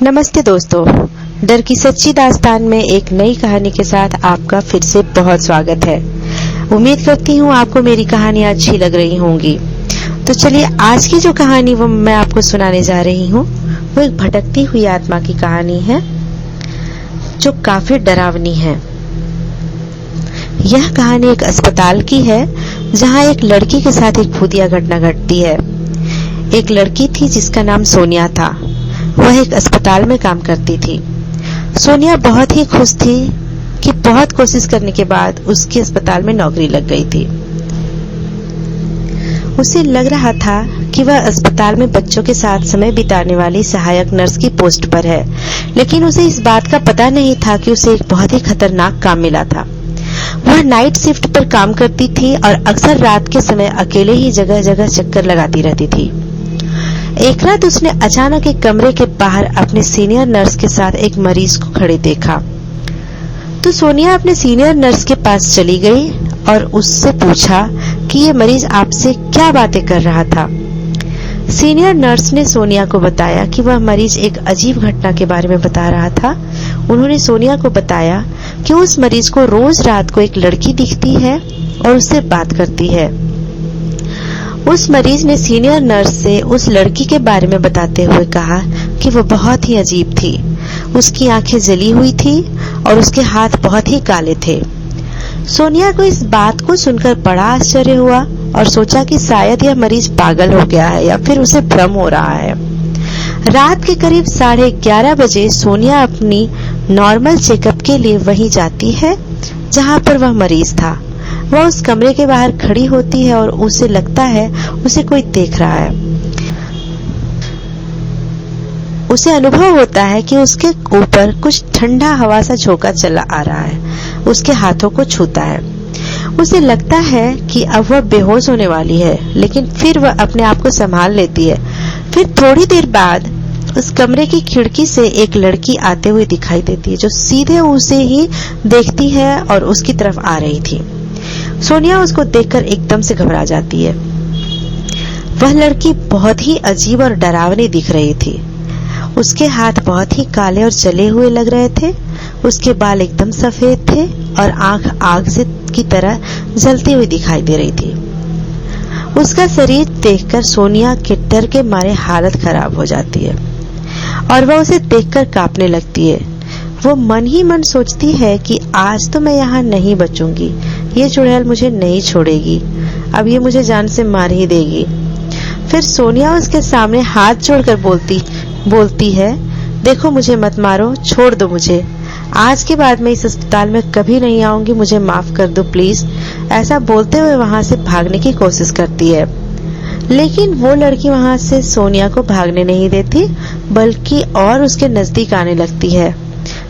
नमस्ते दोस्तों, डर की सच्ची दास्तान में एक नई कहानी के साथ आपका फिर से बहुत स्वागत है। उम्मीद करती हूँ आपको मेरी कहानी अच्छी लग रही होंगी। तो चलिए आज की जो कहानी वो मैं आपको सुनाने जा रही हूँ वो एक भटकती हुई आत्मा की कहानी है जो काफी डरावनी है। यह कहानी एक अस्पताल की है जहाँ एक लड़की के साथ एक भूतिया घटना घटती है। एक लड़की थी जिसका नाम सोनिया था। वह एक अस्पताल में काम करती थी। सोनिया बहुत ही खुश थी कि बहुत कोशिश करने के बाद उसके अस्पताल में नौकरी लग गई थी। उसे लग रहा था कि वह अस्पताल में बच्चों के साथ समय बिताने वाली सहायक नर्स की पोस्ट पर है, लेकिन उसे इस बात का पता नहीं था कि उसे एक बहुत ही खतरनाक काम मिला था। वह नाइट शिफ्ट पर काम करती थी और अक्सर रात के समय अकेले ही जगह जगह चक्कर लगाती रहती थी। एक रात उसने अचानक एक कमरे के बाहर अपने सीनियर नर्स के साथ एक मरीज को खड़े देखा। तो सोनिया अपने सीनियर नर्स के पास चली गई और उससे पूछा कि ये मरीज आपसे क्या बातें कर रहा था। सीनियर नर्स ने सोनिया को बताया कि वह मरीज एक अजीब घटना के बारे में बता रहा था। उन्होंने सोनिया को बताया कि उस मरीज को रोज रात को एक लड़की दिखती है और उससे बात करती है। उस मरीज ने सीनियर नर्स से उस लड़की के बारे में बताते हुए कहा कि वो बहुत ही अजीब थी। उसकी आंखें जली हुई थी और उसके हाथ बहुत ही काले थे। सोनिया को इस बात को सुनकर बड़ा आश्चर्य हुआ और सोचा कि शायद यह मरीज पागल हो गया है या फिर उसे भ्रम हो रहा है। रात के करीब 11:30 बजे सोनिया अपनी नॉर्मल चेकअप के लिए वहीं जाती है जहां पर वह मरीज था। वह उस कमरे के बाहर खड़ी होती है और उसे लगता है उसे कोई देख रहा है। उसे अनुभव होता है कि उसके ऊपर कुछ ठंडा हवा सा झोंका चला आ रहा है, उसके हाथों को छूता है। उसे लगता है कि अब वह बेहोश होने वाली है, लेकिन फिर वह अपने आप को संभाल लेती है। फिर थोड़ी देर बाद उस कमरे की खिड़की से एक लड़की आते हुए दिखाई देती है जो सीधे उसे ही देखती है और उसकी तरफ आ रही थी। सोनिया उसको देखकर एकदम से घबरा जाती है। वह लड़की बहुत ही अजीब और डरावनी दिख रही थी। उसके हाथ बहुत ही काले और जले हुए लग रहे थे। उसके बाल एकदम सफेद थे और आंख आग से की तरह जलती हुई दिखाई दे रही थी। उसका शरीर देखकर सोनिया के डर के मारे हालत खराब हो जाती है और वह उसे देखकर कांपने लगती है। वो मन ही मन सोचती है कि आज तो मैं यहाँ नहीं बचूंगी, ये चुड़ैल मुझे नहीं छोड़ेगी, अब ये मुझे जान से मार ही देगी। फिर सोनिया उसके सामने हाथ जोड़कर बोलती है, देखो मुझे मत मारो, छोड़ दो मुझे। आज के बाद मैं इस अस्पताल में कभी नहीं आऊंगी, मुझे माफ कर दो प्लीज। ऐसा बोलते हुए वहां से भागने की कोशिश करती है, लेकिन वो लड़की वहां से सोनिया को भागने नहीं देती बल्कि और उसके नजदीक आने लगती है।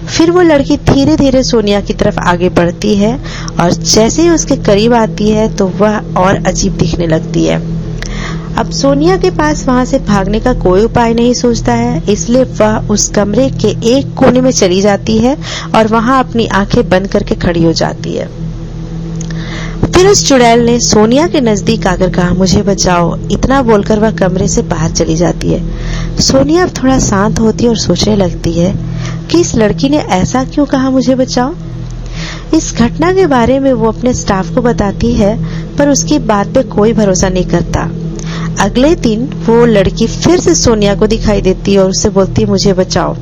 फिर वो लड़की धीरे धीरे सोनिया की तरफ आगे बढ़ती है और जैसे ही उसके करीब आती है तो वह और अजीब दिखने लगती है। अब सोनिया के पास वहां से भागने का कोई उपाय नहीं सूझता है, इसलिए वह उस कमरे के एक कोने में चली जाती है और वहां अपनी आंखें बंद करके खड़ी हो जाती है। फिर उस चुड़ैल ने सोनिया के नजदीक आकर कहा, मुझे बचाओ। इतना बोलकर वह कमरे से बाहर चली जाती है। सोनिया अब थोड़ा शांत होती है और सोचने लगती है कि इस लड़की ने ऐसा क्यों कहा, मुझे बचाओ। इस घटना के बारे में वो अपने स्टाफ को बताती है पर उसकी बात पे कोई भरोसा नहीं करता। अगले दिन वो लड़की फिर से सोनिया को दिखाई देती है और उससे बोलती है, मुझे बचाओ।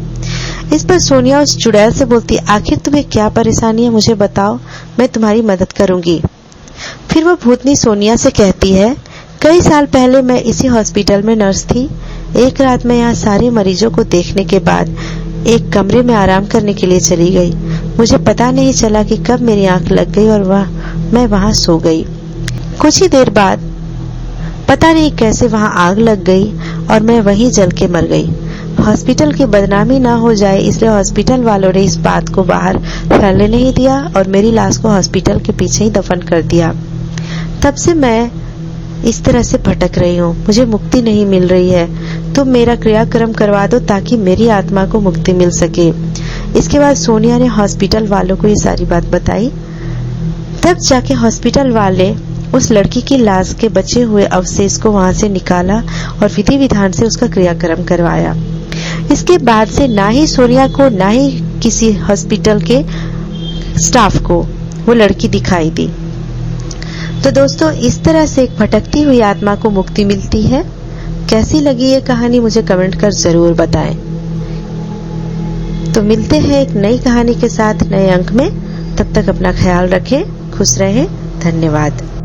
इस पर सोनिया उस चुड़ैल से बोलती है, आखिर तुम्हें क्या परेशानी है, मुझे बताओ, मैं तुम्हारी मदद करूंगी। फिर वो भूतनी सोनिया से कहती है, कई साल पहले मैं इसी हॉस्पिटल में नर्स थी। एक रात मैं यहाँ सारे मरीजों को देखने के बाद एक कमरे में आराम करने के लिए चली गई। मुझे पता नहीं चला कि कब मेरी आंख लग गई और मैं वहां सो गई। कुछ ही देर बाद पता नहीं कैसे वहां आग लग गई और मैं वहीं जल के मर गई। हॉस्पिटल की बदनामी ना हो जाए इसलिए हॉस्पिटल वालों ने इस बात को बाहर फैलने नहीं दिया और मेरी लाश को हॉस्पिटल के पीछे ही दफन कर दिया। तब से मैं इस तरह से भटक रही हूँ, मुझे मुक्ति नहीं मिल रही है। तुम मेरा क्रियाक्रम करवा दो ताकि मेरी आत्मा को मुक्ति मिल सके। इसके बाद सोनिया ने हॉस्पिटल वालों को ये सारी बात बताई। तब जाके हॉस्पिटल वाले उस लड़की की लाश के बचे हुए अवशेष को वहां से निकाला और विधि विधान से उसका क्रियाक्रम करवाया। इसके बाद से ना ही सोनिया को ना ही किसी हॉस्पिटल के स्टाफ को वो लड़की दिखाई दी। तो दोस्तों, इस तरह से एक भटकती हुई आत्मा को मुक्ति मिलती है। कैसी लगी ये कहानी मुझे कमेंट कर जरूर बताएं। तो मिलते हैं एक नई कहानी के साथ नए अंक में। तब तक अपना ख्याल रखें, खुश रहें। धन्यवाद।